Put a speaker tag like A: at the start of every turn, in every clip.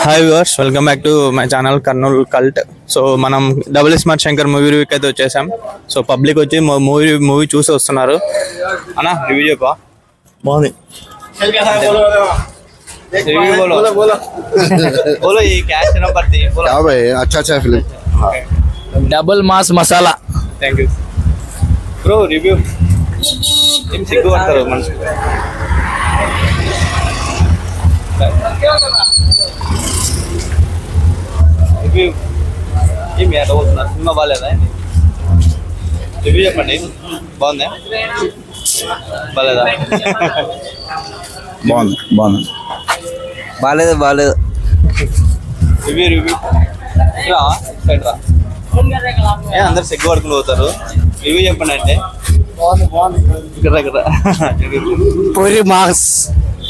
A: Hi viewers, welcome back to my channel Kurnool cult. So మనం double smart Shankar movie రివ్యూకి అయితే వచ్చేసాం. So public వచ్చి movie చూసి వస్తున్నారు. అన్న రివ్యూ చెప్పా.
B: బాగుంది.
A: बोलो ये क्या सिनेमा पड़ती है
B: क्या भाई, अच्छा film.
C: Double mass masala.
A: Thank you bro. Review ఏం సిగ్గు పడతారు మనసు. రివ్యూ ఏమి అట్లా పోతున్నారు, సినిమా బాగాలేదా? రివ్యూ చెప్పండి. బాగుందా బాగాలేదా?
C: బాలేదు
A: రివ్యూ రా సైడ్ రా. ఏ అందరు సిగ్గు పడుకుని పోతారు. రివ్యూ చెప్పండి అంటే ఇక్కడ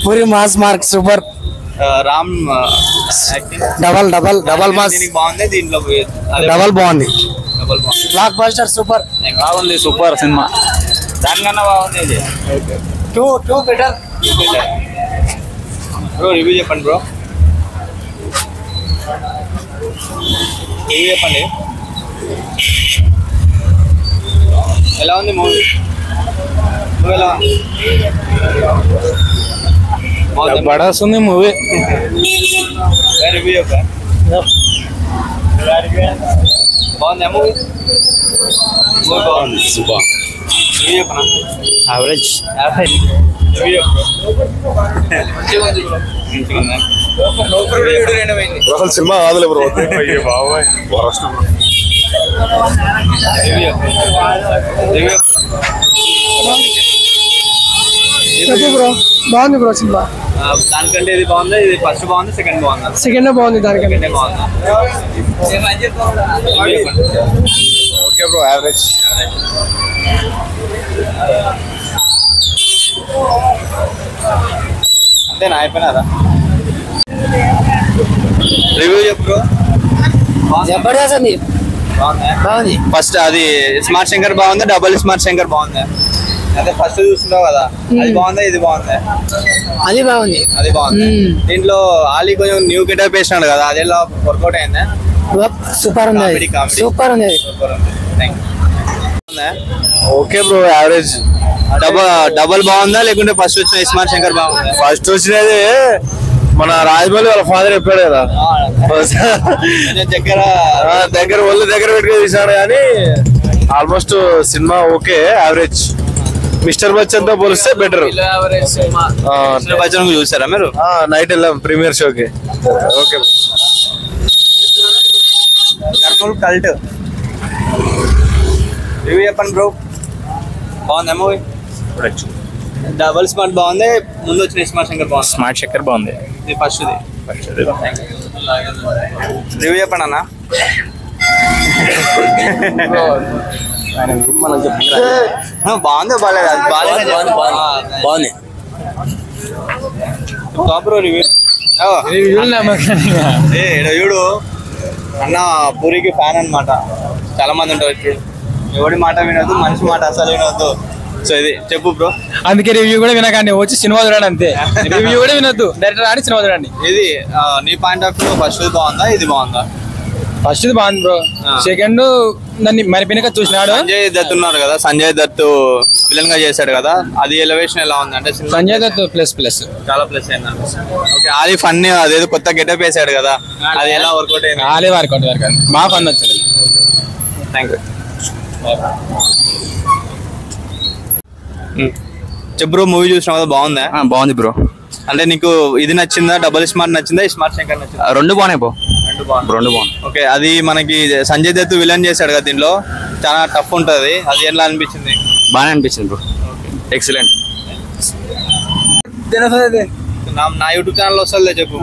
C: Puri mass mark super
A: Ram
C: double mass
A: బాగుంది. దీంట్లో
C: डबल బాగుంది.
A: డబల్ బాగుంది.
C: ब्लॉक बस्टर सुपर
A: బాగుంది. సూపర్ సినిమా. దానికన్నా బాగుంది ఇది.
C: Too better.
A: బ్రో రివ్యూ చెప్పండి బ్రో. రివ్యూ చెప్పండి. ఎలా ఉంది మూవీ? ఎలా
C: బడాసుంది మూవీ.
A: రివ్యూ చెప్పా. బాగుందా మూవీ? బాగుంది. సూపర్. రివ్యూ చెప్పనా?
C: యావరేజ్.
A: రివ్యూ
B: అసలు సినిమా కాదులే బ్రో. బాబాయ్
C: బ్రో బాగుంది బ్రో సినిమా.
A: దానికంటే ఇది బాగుందా? ఇది ఫస్ట్ బాగుంది, సెకండ్ బాగుందా?
C: సెకండ్ బాగుంది. దానికంటే
A: బాగుందా?
B: Okay bro, average.
A: అంతేనా? అయిపోయినారా? రివ్యూ చెప్పు.
C: జబర్దస్త్ అండి. బాగుంది.
A: ఫస్ట్ అది స్మార్ట్ శంకర్ బాగుందా, డబుల్ స్మార్ట్ శంకర్ బాగుందా? అదే ఫస్ట్ చూస్తున్నావు కదా, అది బాగుందా ఇది బాగుందా?
C: అది బాగుంది.
A: అది బాగుంది. దీంట్లో ఆలీ కొంచెం న్యూ గెటప్ వేసినాడు కదా, అది ఎలా వర్కౌట్ అయిందా?
C: సూపర్ ఉంది.
A: Comedy.
C: సూపర్ ఉంది.
B: Okay bro, average.
A: డబల్ బాగుందా లేకుంటే ఫస్ట్ వచ్చిన స్మార్ట్ శంకర్ బాగుందా?
B: ఫస్ట్ వచ్చినది మన రాజమౌళి వాళ్ళ ఫాదర్ చెప్పాడు కదా, దగ్గర ఒళ్ళు దగ్గర పెట్టుకుని తీసాడు. కానీ almost cinema okay, average. Mister Bachchan తో పోలిస్తే బెటర్.
A: బచ్చన్ చూసారా మీరు?
B: నైట్ వెళ్ళాం ప్రీమియర్ షోకి. ఓకే
A: కర్నూలు కల్ట్ రివ్యూ చెప్పండి బ్రో. బాగుందా మూవీ? డబల్ స్మార్ట్ బాగుంది, ముందు వచ్చిన స్మార్ట్ శంకర్ బాగుంది.
C: స్మార్ట్ శంకర్ బాగుంది.
A: ఇది ఫస్ట్ రివ్యూ చెప్పండి అన్న. బాగుంది బాగాలేదు? అది
C: బాగుంది.
A: Bro review. చూడు అన్న, పూరికి ఫ్యాన్ అన్నమాట. చాలా మంది ఉంటారు ఇప్పుడు. ఎవడి మాట వినొద్దు, మనిషి మాట అసలు వినొద్దు. సో ఇది చెప్పు బ్రో.
C: అందుకే రివ్యూ కూడా వినకండి, వచ్చి సినిమా చూడండి అంతే. రివ్యూ కూడా వినొద్దు, డైరెక్ట్ రాని సినిమా చూడండి.
A: ఇది నీ పాయింట్ ఆఫ్ వ్యూ ఫస్ట్ బాగుందా ఇది బాగుందా?
C: ఫస్ట్ బాగుంది బ్రో. సెకండ్ దాన్ని మరి పినక చూసినాడు.
A: సంజయ్ దత్ ఉన్నారు కదా, సంజయ్ దత్ విలన్ గా చేశాడు కదా, అది ఎలివేషన్ ఎలా ఉంది అంటే?
C: సంజయ్ దత్ ప్లస్
A: చాలా ప్లస్ అయిందండి. ఓకే, ఆలీ ఫన్ అదేదో కొత్త గెటప్ వేసాడు కదా, అది ఎలా వర్కౌట్ అయింది?
C: ఆలే వర్కౌట్ బాగా ఫన్ వచ్చింది.
A: Thank you. చెప్పు బ్రో, మూవీ చూసినావు కదా, బాగుందా?
C: బాగుంది బ్రో.
A: అంటే నీకు ఇది నచ్చిందా, డబుల్ స్మార్ట్ నచ్చిందా, స్మార్ట్ శంకర్ నచ్చిందా?
C: రెండు బాగున్నాయి బ్రో. రెండు బాగుంది.
A: ఓకే, అది మనకి సంజయ్ దత్ విలన్ చేశాడు కదా, దీనిలో చాలా టఫ్ ఉంటది, అది ఎలా అనిపించింది?
C: బాగానే అనిపించింది బ్రో. ఎక్సలెంట్.
A: నా యూట్యూబ్ ఛానల్ వస్తుంది, చెప్పు.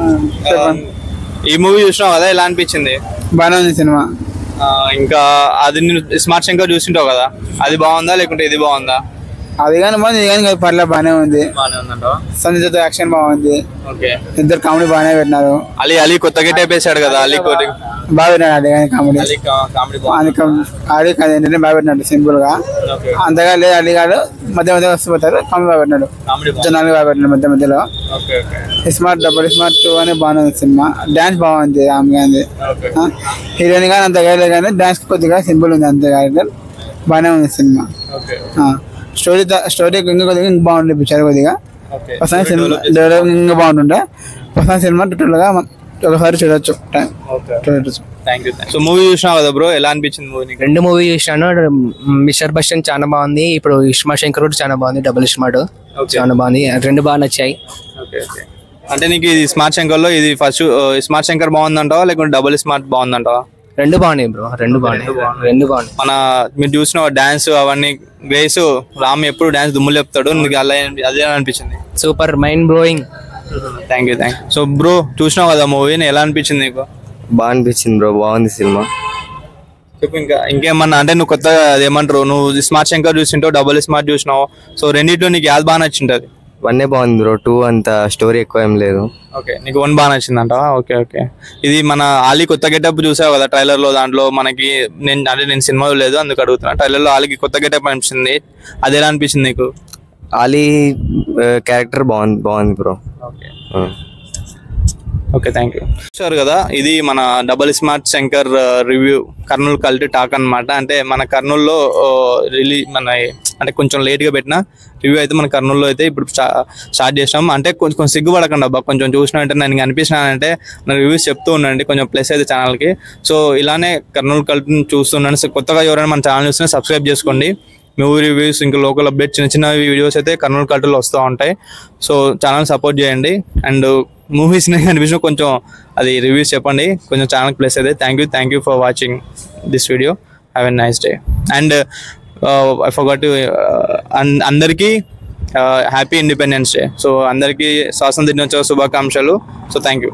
A: ఈ మూవీ చూసినావు కదా, ఎలా అనిపించింది?
C: బాగానే ఉంది సినిమా.
A: ఇంకా అది నేను స్మార్ట్ శంకర్ చూసింటావు కదా, అది బాగుందా లేకుంటే ఇది బాగుందా?
C: అది కానీ బాగుంది, ఇది కానీ పర్లేదు బాగానే ఉంది.
A: బాగానే ఉందంట.
C: సంజయ్ దత్ యాక్షన్ బాగుంది.
A: ఓకే,
C: ఇద్దరు కామెడీ బాగానే పెట్టినారు.
A: అలీ కొత్త గెటప్ వేసాడు కదా, అలీ కోటి
D: బాగా పెట్టినాడు అది కానీ కామెడీ
A: కామెడీ
D: అది ఏంటంటే బాగా పెట్టినాడు సింపుల్ గా అంతగా లేదు అది కాదు మధ్య మధ్య వస్తుపోతారు కామెడీ బాగా పెట్టినాడు జనాలు బాగా పెట్టినాడు మధ్య మధ్యలో స్మార్ట్ డబుల్ స్మార్ట్ 2 అని బాగుంది సినిమా డాన్స్ బాగుంది ఆమె కానీ హీరోయిన్ కానీ అంతగా లేదు కానీ డాన్స్ కొద్దిగా సింపుల్ ఉంది అంతే క్యారెక్టర్ బాగానే ఉంది సినిమా స్టోరీ ఇంకా కొద్దిగా ఇంకా బాగుంది పిక్చర్ కొద్దిగా ప్రస్తుతం సినిమా డెవలప్ ఇంకా బాగుంటుండే ప్రస్తుతం సినిమా టోటల్ గా ఒకసారి చూడొచ్చు
A: సో మూవీ చూసినావు కదా బ్రో, ఎలా అనిపించింది మూవీ?
E: 2 మూవీ చూసాను. మిస్టర్ బస్టన్ చాలా బాగుంది, ఇప్పుడు ఇస్మార్ట్ శంకర్ కూడా చాలా బాగుంది, డబుల్ స్మార్ట్ చాలా బాగుంది, 2 బాగా నచ్చాయి.
A: అంటే నీకు ఇది స్మార్ట్ శంకర్ లో ఇది ఫస్ట్ స్మార్ట్ శంకర్ బాగుందంటావా లేకుంటే డబుల్ స్మార్ట్ బాగుందంటావా?
E: 2 బాగున్నాయి బ్రో, 2 బాగున్నాయి.
A: మన మీరు చూసిన డాన్స్ అవన్నీ వేసు రామ్ ఎప్పుడు డాన్స్ దుమ్ములు చెప్తాడు, నీకు అలా అదే అనిపించింది?
E: Super mind blowing.
A: Thank you. So bro చూసినావు కదా మూవీని, ఎలా అనిపించింది నీకు?
F: బాగా అనిపించింది బ్రో, బాగుంది సినిమా.
A: చెప్పు ఇంకేమన్నా, అంటే నువ్వు కొత్తగా అదేమంటారు, నువ్వు స్మార్ట్ శంకర్ చూసింటావు, డబుల్ స్మార్ట్ చూసినావు, సో రెండిట్లో నీకు యాద్ బాగా నచ్చింటది?
F: 1 బాగుంది బ్రో, 2 అంత స్టోరీ ఎక్కువ ఏం లేదు.
A: ఓకే, నీకు 1 బాగా నచ్చిందంట. ఓకే. ఇది మన ఆలీ కొత్త గెటప్ చూసావు కదా ట్రైలర్ లో, దాంట్లో మనకి నేను సినిమా లేదు అందుకు అడుగుతున్నా, ట్రైలర్ లో ఆలీకి కొత్త గెటప్ అనిపించింది, అది ఎలా అనిపించింది నీకు?
F: ఆలీ క్యారెక్టర్ బాగుంది బ్రో.
A: Okay thank you. చూసారు కదా, ఇది మన double smart Shankar review Kurnool cult talk అనమాట. అంటే మన కర్నూలులో అంటే కొంచెం లేట్గా పెట్టిన రివ్యూ అయితే మన కర్నూలులో అయితే ఇప్పుడు స్టార్ట్ చేసాం. అంటే కొంచెం సిగ్గుపడకండి అబ్బా, కొంచెం చూసినట్టే నేను అనిపించినానంటే నా రివ్యూస్ చెప్తూ ఉండండి, కొంచెం ప్లస్ అయితే ఛానల్కి. సో ఇలానే కర్నూలు కల్ట్ని చూస్తుండండి. సో కొత్తగా ఎవరైనా మన ఛానల్ చూస్తే సబ్స్క్రైబ్ చేసుకోండి. మూవీ రివ్యూస్ ఇంకా లోకల్ అప్డేట్ చిన్న వీడియోస్ అయితే కర్నూలు కల్ట్లో వస్తూ ఉంటాయి. సో ఛానల్ సపోర్ట్ చేయండి. అండ్ మూవీస్ని కనిపించిన కొంచెం అది రివ్యూస్ చెప్పండి, కొంచెం ఛానల్ ప్లేస్ అయితే. Thank you for watching this video. Have a nice day. And I forgot అందరికీ హ్యాపీ ఇండిపెండెన్స్ డే. సో అందరికీ స్వాతంత్ర దినోత్సవ శుభాకాంక్షలు. So thank you.